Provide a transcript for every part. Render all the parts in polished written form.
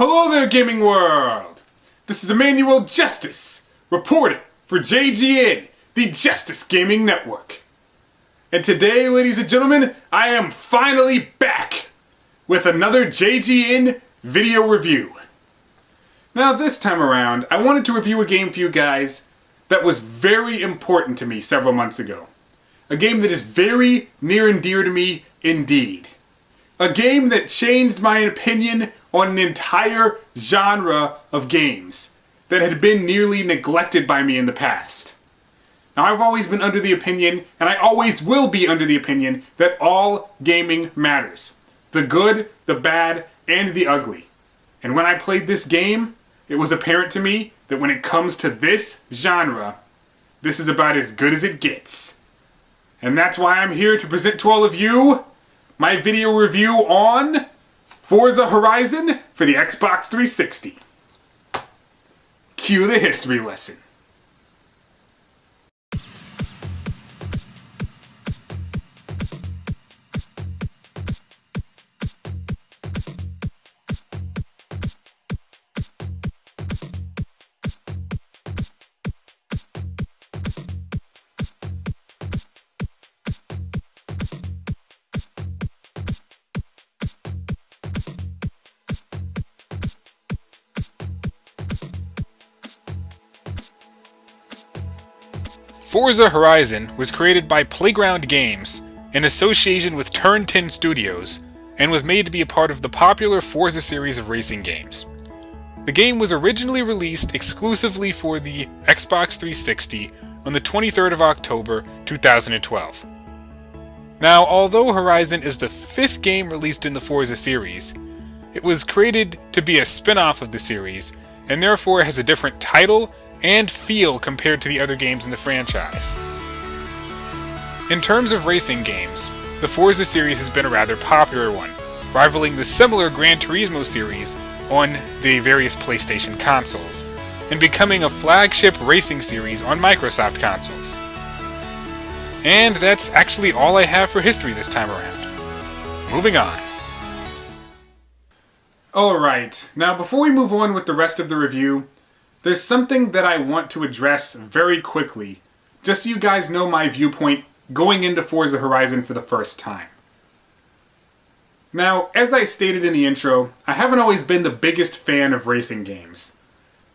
Hello there, gaming world! This is Emmanuel Justice, reporting for JGN, the Justice Gaming Network. And today, ladies and gentlemen, I am finally back with another JGN video review. Now this time around, I wanted to review a game for you guys that was very important to me several months ago. A game that is very near and dear to me indeed. A game that changed my opinion on an entire genre of games that had been nearly neglected by me in the past. Now I've always been under the opinion, and I always will be under the opinion, that all gaming matters. The good, the bad, and the ugly. And when I played this game, it was apparent to me that when it comes to this genre, this is about as good as it gets. And that's why I'm here to present to all of you my video review on Forza Horizon for the Xbox 360. Cue the history lesson. Forza Horizon was created by Playground Games in association with Turn 10 Studios and was made to be a part of the popular Forza series of racing games. The game was originally released exclusively for the Xbox 360 on the 23rd of October 2012. Now, although Horizon is the 5th game released in the Forza series, it was created to be a spin-off of the series and therefore has a different title and feel compared to the other games in the franchise. In terms of racing games, the Forza series has been a rather popular one, rivaling the similar Gran Turismo series on the various PlayStation consoles, and becoming a flagship racing series on Microsoft consoles. And that's actually all I have for history this time around. Moving on. Alright, now before we move on with the rest of the review, there's something that I want to address very quickly, just so you guys know my viewpoint going into Forza Horizon for the first time. Now, as I stated in the intro, I haven't always been the biggest fan of racing games.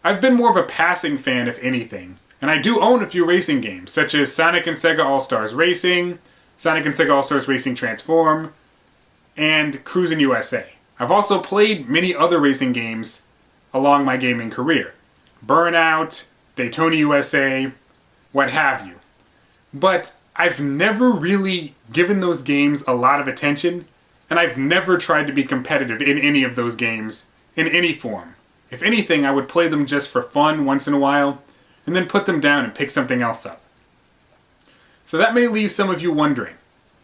I've been more of a passing fan, if anything, and I do own a few racing games, such as Sonic and Sega All-Stars Racing, Sonic and Sega All-Stars Racing Transform, and Cruisin' USA. I've also played many other racing games along my gaming career. Burnout, Daytona USA, what have you. But I've never really given those games a lot of attention, and I've never tried to be competitive in any of those games, in any form. If anything, I would play them just for fun once in a while, and then put them down and pick something else up. So that may leave some of you wondering,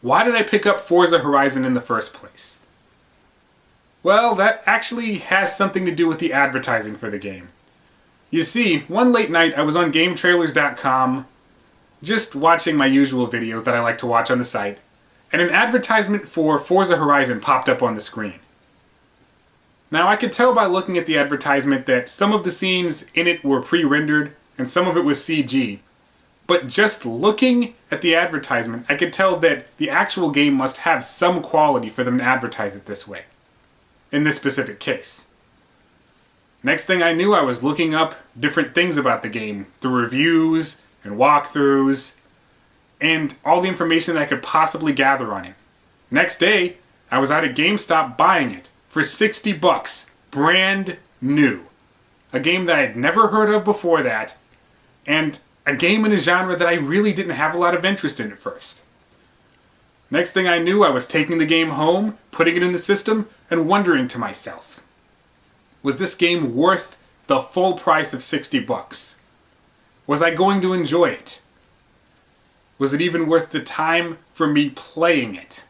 why did I pick up Forza Horizon in the first place? Well, that actually has something to do with the advertising for the game. You see, one late night I was on GameTrailers.com, just watching my usual videos that I like to watch on the site, and an advertisement for Forza Horizon popped up on the screen. Now I could tell by looking at the advertisement that some of the scenes in it were pre-rendered and some of it was CG, but just looking at the advertisement I could tell that the actual game must have some quality for them to advertise it this way, in this specific case. Next thing I knew, I was looking up different things about the game, the reviews and walkthroughs, and all the information that I could possibly gather on it. Next day, I was out at GameStop buying it for $60, brand new. A game that I had never heard of before that, and a game in a genre that I really didn't have a lot of interest in at first. Next thing I knew, I was taking the game home, putting it in the system, and wondering to myself, was this game worth the full price of $60? Was I going to enjoy it? Was it even worth the time for me playing it?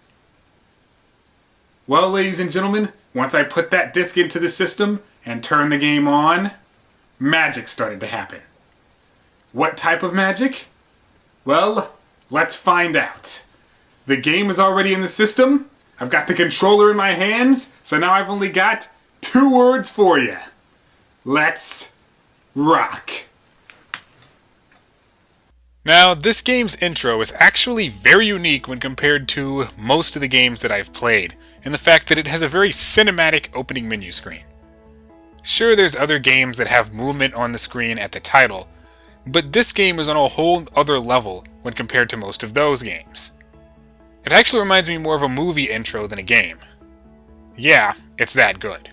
Well, ladies and gentlemen, once I put that disc into the system and turned the game on, magic started to happen. What type of magic? Well, let's find out. The game is already in the system. I've got the controller in my hands, so now I've only got 2 words for you. Let's rock. Now, this game's intro is actually very unique when compared to most of the games that I've played, in the fact that it has a very cinematic opening menu screen. Sure, there's other games that have movement on the screen at the title, but this game is on a whole other level when compared to most of those games. It actually reminds me more of a movie intro than a game. Yeah, it's that good.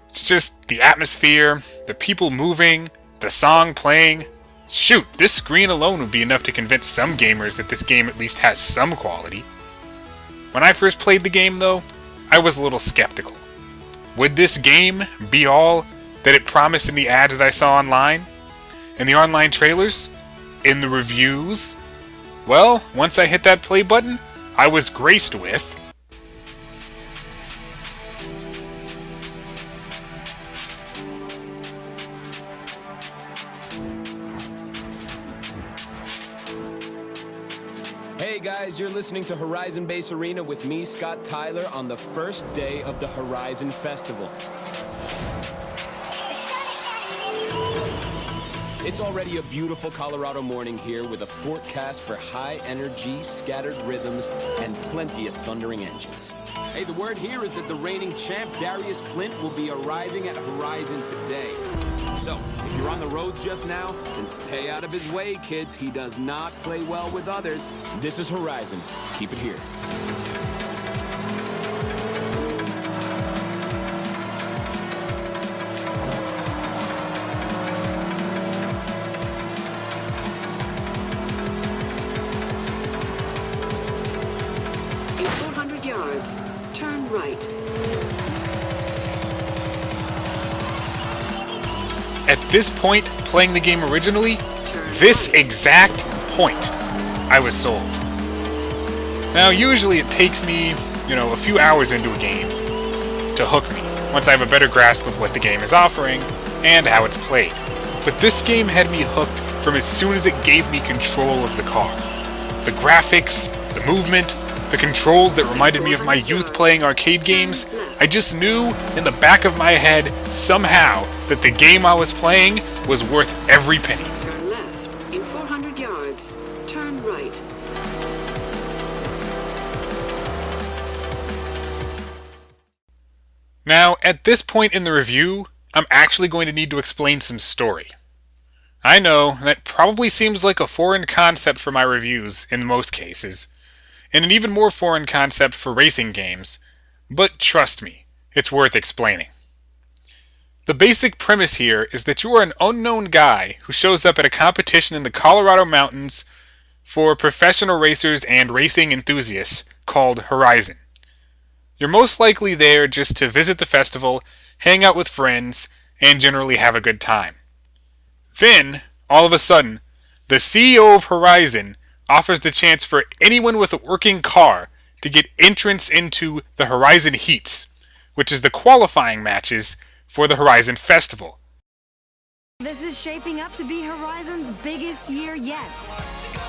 It's just the atmosphere, the people moving, the song playing. Shoot, this screen alone would be enough to convince some gamers that this game at least has some quality. When I first played the game, though, I was a little skeptical. Would this game be all that it promised in the ads that I saw online? In the online trailers? In the reviews? Well, once I hit that play button, I was graced with... Hey guys, you're listening to Horizon Base Arena with me, Scott Tyler, on the first day of the Horizon Festival. It's already a beautiful Colorado morning here with a forecast for high energy, scattered rhythms, and plenty of thundering engines. Hey, the word here is that the reigning champ, Darius Flint, will be arriving at Horizon today. So, if you're on the roads just now, then stay out of his way, kids. He does not play well with others. This is Horizon. Keep it here. In 400 yards, turn right. At this point, playing the game originally, this exact point, I was sold. Now, usually it takes me, a few hours into a game to hook me, once I have a better grasp of what the game is offering and how it's played. But this game had me hooked from as soon as it gave me control of the car. The graphics, the movement, the controls that reminded me of my youth playing arcade games, I just knew in the back of my head, somehow, that the game I was playing was worth every penny. Turn left. In 400 yards, turn right. Now, at this point in the review, I'm actually going to need to explain some story. I know, that probably seems like a foreign concept for my reviews in most cases, and an even more foreign concept for racing games, but trust me, it's worth explaining. The basic premise here is that you are an unknown guy who shows up at a competition in the Colorado mountains for professional racers and racing enthusiasts called Horizon. You're most likely there just to visit the festival, hang out with friends, and generally have a good time. Then, all of a sudden, the CEO of Horizon offers the chance for anyone with a working car to get entrance into the Horizon Heats, which is the qualifying matches for the Horizon Festival. This is shaping up to be Horizon's biggest year yet.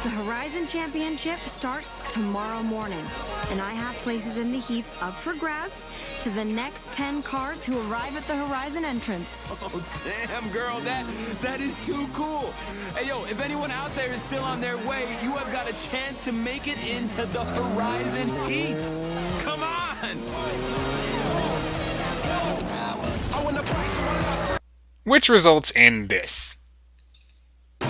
The Horizon Championship starts tomorrow morning, and I have places in the heats up for grabs to the next 10 cars who arrive at the Horizon entrance. Oh, damn, girl, that is too cool. Hey, yo, if anyone out there is still on their way, you have got a chance to make it into the Horizon Heats. Come on! Which results in this. We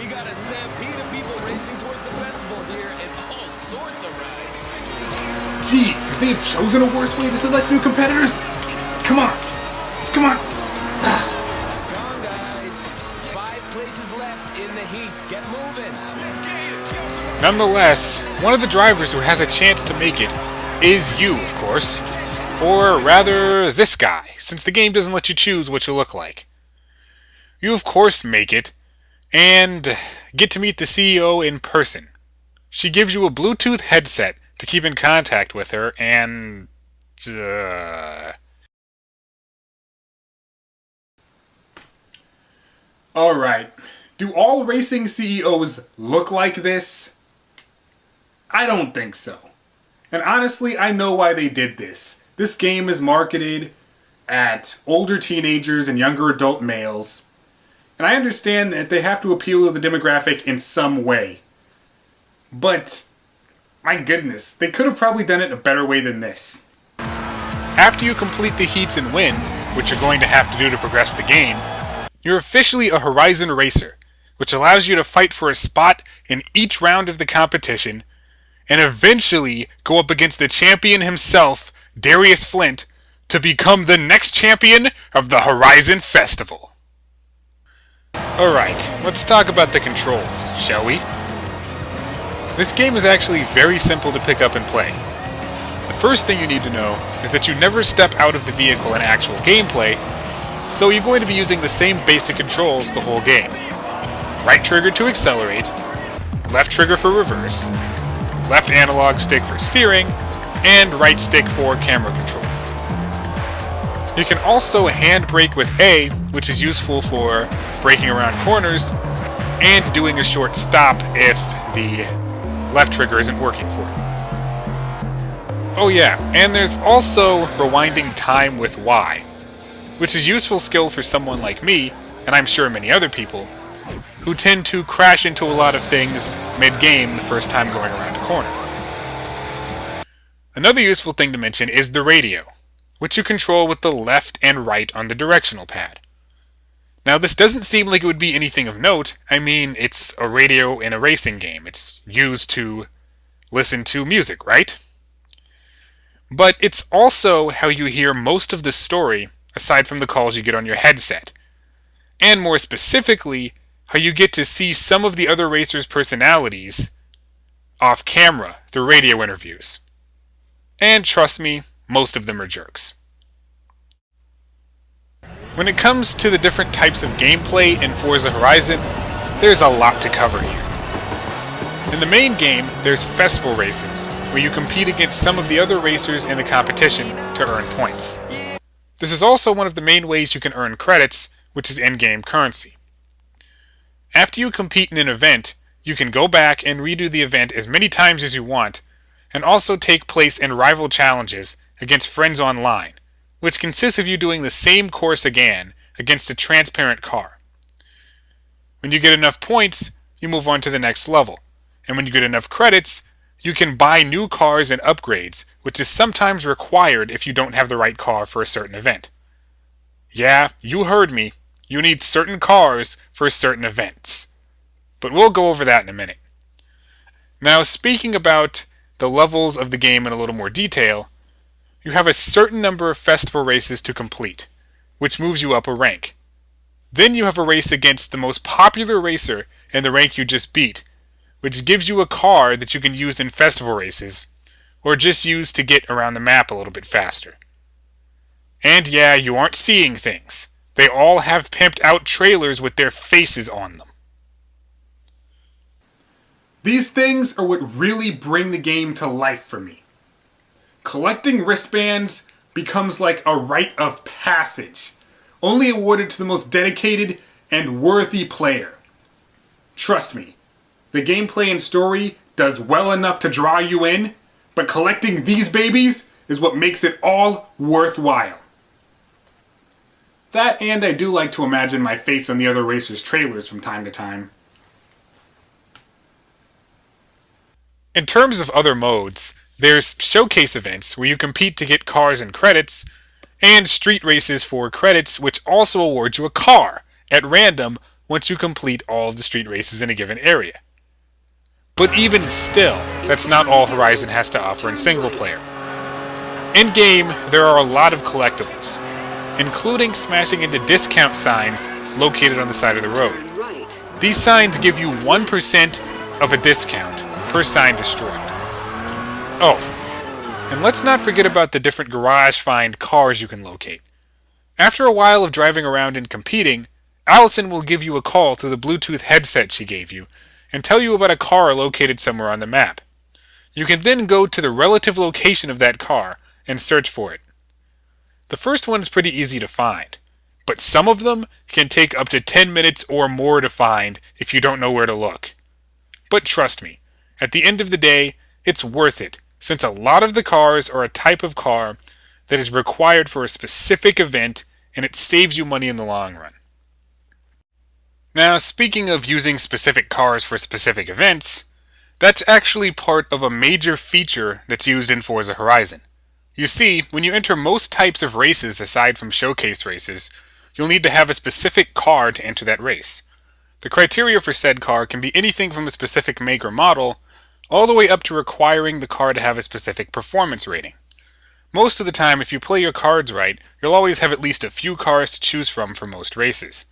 got a stampede of people racing towards the festival here and all sorts of rides. Jeez, could they have chosen a worse way to select new competitors? Come on. Come on. Come on, guys. 5 places left in the heats. Get moving. Let's get it. Nonetheless, one of the drivers who has a chance to make it is you, of course. Or rather, this guy, since the game doesn't let you choose what you look like. You of course make it, and get to meet the CEO in person. She gives you a Bluetooth headset to keep in contact with her, and... Alright, do all racing CEOs look like this? I don't think so. And honestly, I know why they did this. this game is marketed at older teenagers and younger adult males, and I understand that they have to appeal to the demographic in some way. But, my goodness, they could have probably done it a better way than this. After you complete the heats and win, which you're going to have to do to progress the game, you're officially a Horizon racer, which allows you to fight for a spot in each round of the competition, and eventually go up against the champion himself, Darius Flint, to become the next champion of the Horizon Festival. Alright, let's talk about the controls, shall we? This game is actually very simple to pick up and play. The first thing you need to know is that you never step out of the vehicle in actual gameplay, so you're going to be using the same basic controls the whole game. Right trigger to accelerate, left trigger for reverse, left analog stick for steering, and right stick for camera control. You can also handbrake with A, which is useful for braking around corners, and doing a short stop if the left trigger isn't working for you. Oh yeah, and there's also rewinding time with Y, which is a useful skill for someone like me, and I'm sure many other people, who tend to crash into a lot of things mid-game the first time going around a corner. Another useful thing to mention is the radio, which you control with the left and right on the directional pad. Now this doesn't seem like it would be anything of note. I mean, it's a radio in a racing game. It's used to listen to music, right? But it's also how you hear most of the story, aside from the calls you get on your headset. And more specifically, how you get to see some of the other racers' personalities off camera through radio interviews. And trust me, most of them are jerks. When it comes to the different types of gameplay in Forza Horizon, there's a lot to cover here. In the main game, there's festival races, where you compete against some of the other racers in the competition to earn points. This is also one of the main ways you can earn credits, which is in-game currency. After you compete in an event, you can go back and redo the event as many times as you want, and also take place in rival challenges against friends online, which consists of you doing the same course again against a transparent car. When you get enough points, you move on to the next level, and when you get enough credits, you can buy new cars and upgrades, which is sometimes required if you don't have the right car for a certain event. Yeah, you heard me. You need certain cars for certain events. But we'll go over that in a minute. Now, speaking about the levels of the game in a little more detail, you have a certain number of festival races to complete, which moves you up a rank. Then you have a race against the most popular racer in the rank you just beat, which gives you a car that you can use in festival races, or just use to get around the map a little bit faster. And yeah, you aren't seeing things. They all have pimped out trailers with their faces on them. These things are what really bring the game to life for me. Collecting wristbands becomes like a rite of passage, only awarded to the most dedicated and worthy player. Trust me, the gameplay and story does well enough to draw you in, but collecting these babies is what makes it all worthwhile. That, and I do like to imagine my face on the other racers' trailers from time to time. In terms of other modes, there's showcase events where you compete to get cars and credits, and street races for credits, which also awards you a car at random once you complete all of the street races in a given area. But even still, that's not all Horizon has to offer in single player. In-game, there are a lot of collectibles, including smashing into discount signs located on the side of the road. These signs give you 1% of a discount per sign destroyed. Oh, and let's not forget about the different garage find cars you can locate. After a while of driving around and competing, Allison will give you a call through the Bluetooth headset she gave you and tell you about a car located somewhere on the map. You can then go to the relative location of that car and search for it. The first one is pretty easy to find, but some of them can take up to 10 minutes or more to find if you don't know where to look. But trust me, at the end of the day, it's worth it, since a lot of the cars are a type of car that is required for a specific event, and it saves you money in the long run. Now, speaking of using specific cars for specific events, that's actually part of a major feature that's used in Forza Horizon. You see, when you enter most types of races aside from showcase races, you'll need to have a specific car to enter that race. The criteria for said car can be anything from a specific make or model, all the way up to requiring the car to have a specific performance rating. Most of the time, if you play your cards right, you'll always have at least a few cars to choose from for most races.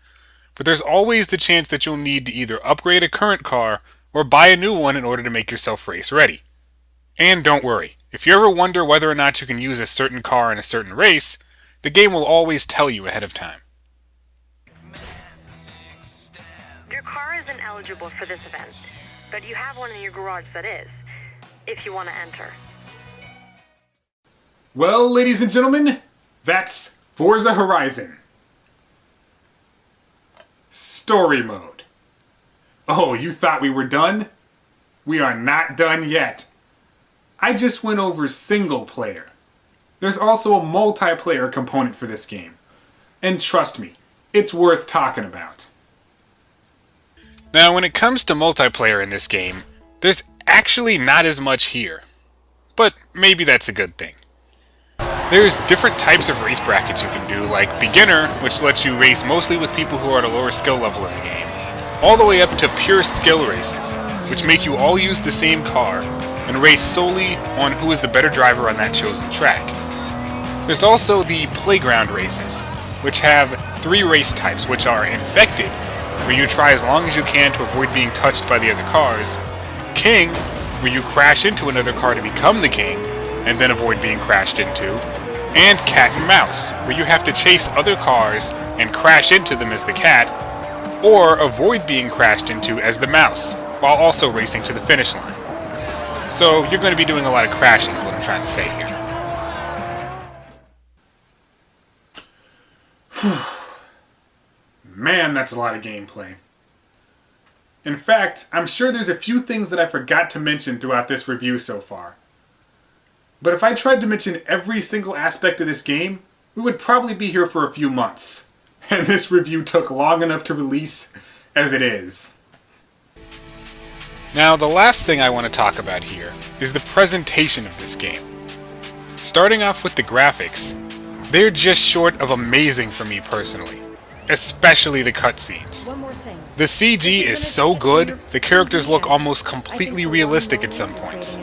But there's always the chance that you'll need to either upgrade a current car or buy a new one in order to make yourself race ready. And don't worry, if you ever wonder whether or not you can use a certain car in a certain race, the game will always tell you ahead of time. Your car isn't eligible for this event, but you have one in your garage that is, if you want to enter. Well, ladies and gentlemen, that's Forza Horizon. Story mode. Oh, you thought we were done? We are not done yet. I just went over single player. There's also a multiplayer component for this game. And trust me, it's worth talking about. Now, when it comes to multiplayer in this game, there's actually not as much here. But maybe that's a good thing. There's different types of race brackets you can do, like beginner, which lets you race mostly with people who are at a lower skill level in the game, all the way up to pure skill races, which make you all use the same car and race solely on who is the better driver on that chosen track. There's also the playground races, which have 3 race types, which are infected, where you try as long as you can to avoid being touched by the other cars, king, where you crash into another car to become the king, and then avoid being crashed into, and cat and mouse, where you have to chase other cars and crash into them as the cat, or avoid being crashed into as the mouse, while also racing to the finish line. So you're going to be doing a lot of crashing is what I'm trying to say here. Man, that's a lot of gameplay. In fact, I'm sure there's a few things that I forgot to mention throughout this review so far. But if I tried to mention every single aspect of this game, we would probably be here for a few months. And this review took long enough to release as it is. Now, the last thing I want to talk about here is the presentation of this game. Starting off with the graphics, they're just short of amazing for me personally, especially the cutscenes. The CG is so good, the characters look almost completely realistic at some points.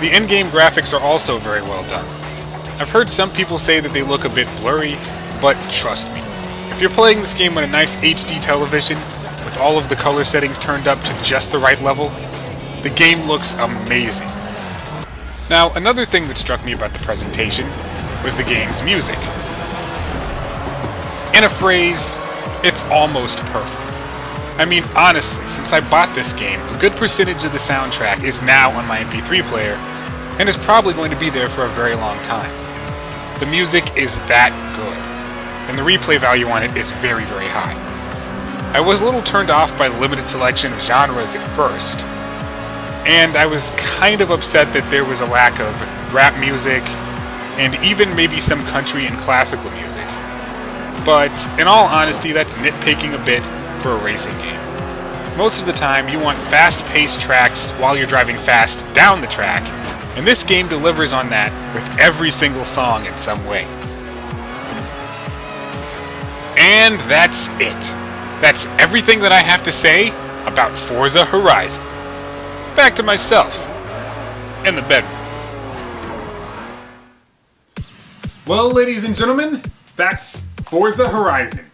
The in-game graphics are also very well done. I've heard some people say that they look a bit blurry, but trust me, if you're playing this game on a nice HD television, with all of the color settings turned up to just the right level, the game looks amazing. Now, another thing that struck me about the presentation was the game's music. In a phrase, it's almost perfect. I mean, honestly, since I bought this game, a good percentage of the soundtrack is now on my MP3 player, and is probably going to be there for a very long time. The music is that good, and the replay value on it is very, very high. I was a little turned off by the limited selection of genres at first, and I was kind of upset that there was a lack of rap music, and even maybe some country and classical music. But, in all honesty, that's nitpicking a bit for a racing game. Most of the time, you want fast-paced tracks while you're driving fast down the track, and this game delivers on that with every single song in some way. And that's it. That's everything that I have to say about Forza Horizon. Back to myself, in the bedroom. Well, ladies and gentlemen, that's Forza Horizon.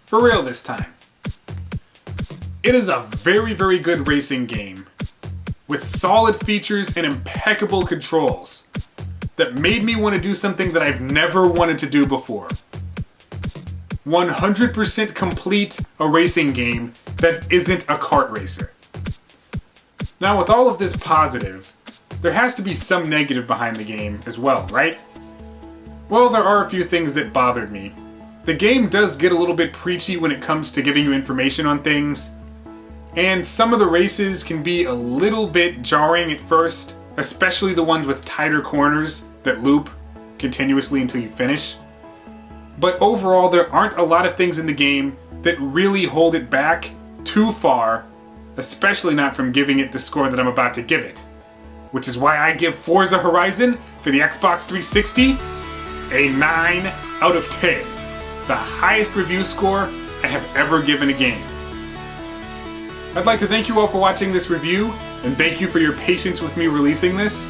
For real this time. It is a very, very good racing game with solid features and impeccable controls that made me want to do something that I've never wanted to do before. 100% complete a racing game that isn't a kart racer. Now, with all of this positive, there has to be some negative behind the game as well, right? Well, there are a few things that bothered me. The game does get a little bit preachy when it comes to giving you information on things, and some of the races can be a little bit jarring at first, especially the ones with tighter corners that loop. continuously until you finish. But overall, there aren't a lot of things in the game that really hold it back too far, especially not from giving it the score that I'm about to give it. Which is why I give Forza Horizon for the Xbox 360 a 9 out of 10. The highest review score I have ever given a game. I'd like to thank you all for watching this review, and thank you for your patience with me releasing this.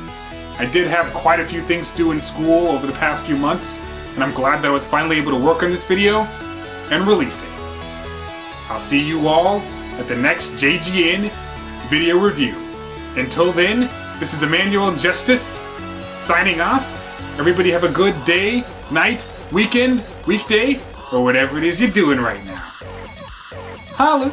I did have quite a few things to do in school over the past few months, and I'm glad that I was finally able to work on this video and release it. I'll see you all at the next JGN video review. Until then, this is Emmanuel Justice signing off. Everybody have a good day, night, weekend, weekday, or whatever it is you're doing right now. Holla!